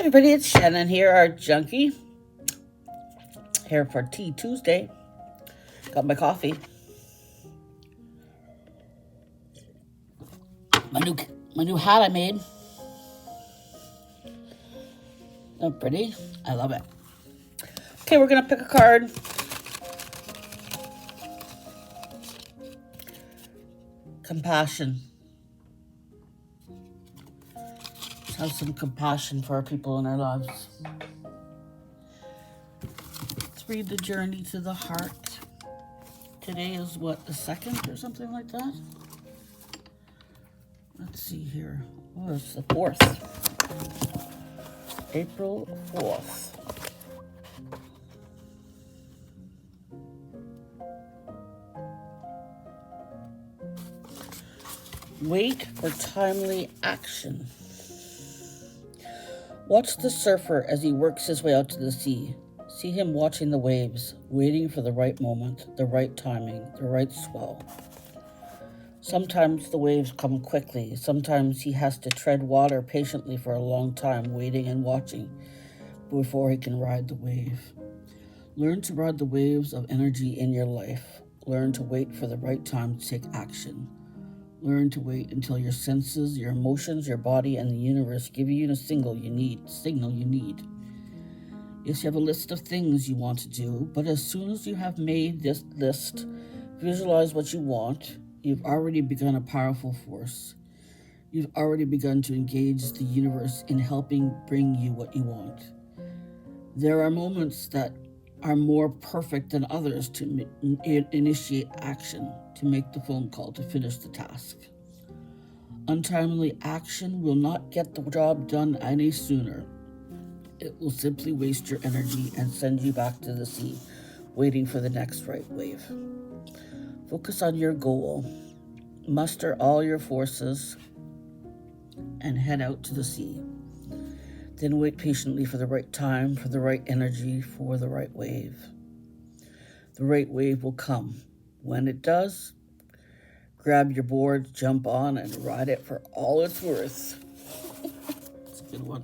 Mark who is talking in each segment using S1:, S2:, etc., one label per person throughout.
S1: everybody, it's Shannon here, Art Junkie. Here for Teatuesday. Got my coffee. My new hat I made. So pretty. I love it. Okay, we're gonna pick a card. Compassion. Let's have some compassion for our people in our lives. Let's read the journey to the heart. Today is what, the 2nd or something like that? Let's see here. Oh, it's the 4th. April 4th. Wait for timely action. Watch the surfer as he works his way out to the sea. See him watching the waves, waiting for the right moment, the right timing, the right swell. Sometimes the waves come quickly. Sometimes he has to tread water patiently for a long time, waiting and watching before he can ride the wave. Learn to ride the waves of energy in your life. Learn to wait for the right time to take action. Learn to wait until your senses, your emotions, your body, and the universe give you the signal you need. Yes, you have a list of things you want to do, but as soon as you have made this list, visualize what you want, you've already begun a powerful force. You've already begun to engage the universe in helping bring you what you want. There are moments that are more perfect than others to initiate action, to make the phone call, to finish the task. Untimely action will not get the job done any sooner. It will simply waste your energy and send you back to the sea, waiting for the next right wave. Focus on your goal. Muster all your forces and head out to the sea. Then wait patiently for the right time, for the right energy, for the right wave. The right wave will come. When it does, grab your board, jump on, and ride it for all it's worth. That's a good one.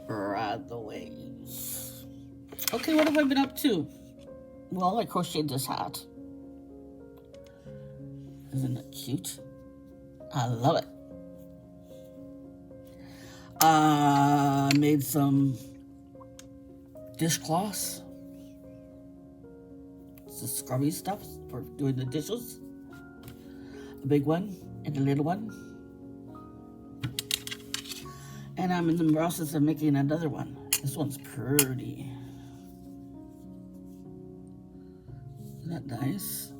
S1: Ride the waves. Okay, what have I been up to? Well, I crocheted this hat. Isn't it cute? I love it. Made some dishcloths. It's the scrubby stuff for doing the dishes. A big one and a little one. And I'm in the process of making another one. This one's pretty. Isn't that nice?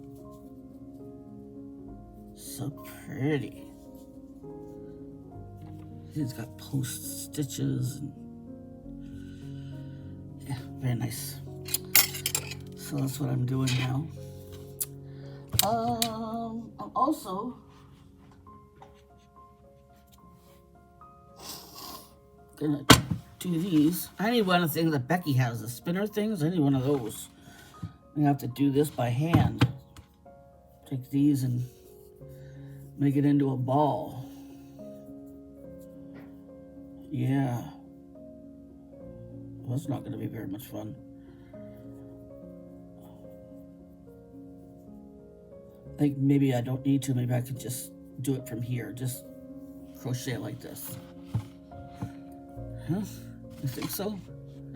S1: So pretty. It's got post stitches and yeah, very nice. So that's what I'm doing now. I'm also gonna do these. I need one of the things that Becky has, the spinner things. I need one of those. I'm gonna have to do this by hand. Take these and make it into a ball. Yeah. Well, that's not going to be very much fun. I think maybe I don't need to. Maybe I could just do it from here. Just crochet like this. Huh? You think so?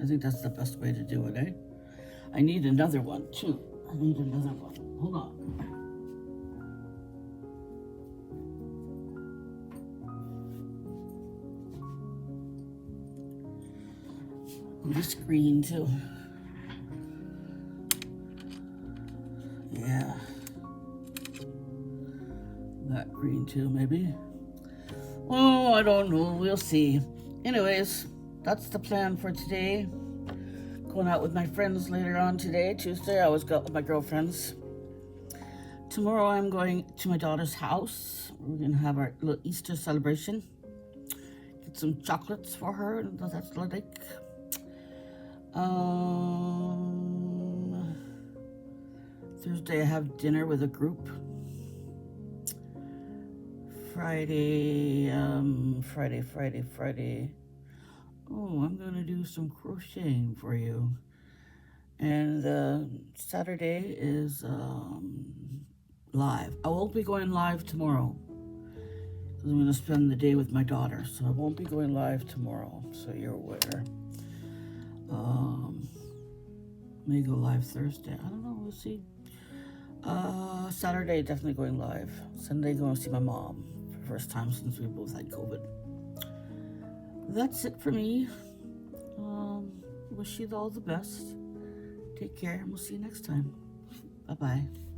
S1: I think that's the best way to do it, eh? I need another one, too. I need another one. Hold on. This green too. Yeah. That green too, maybe. Oh, I don't know. We'll see. Anyways, that's the plan for today. Going out with my friends later on today. Tuesday, I always go out with my girlfriends. Tomorrow, I'm going to my daughter's house. We're going to have our little Easter celebration. Get some chocolates for her, and that's like. Thursday I have dinner with a group. Friday. Oh, I'm going to do some crocheting for you. And Saturday is live. I won't be going live tomorrow. I'm going to spend the day with my daughter, so I won't be going live tomorrow, so you're aware. May go live Thursday. I don't know, we'll see. Saturday, definitely going live. Sunday, going to see my mom for the first time since we both had COVID. That's it for me. Wish you all the best. Take care, and we'll see you next time. Bye-bye.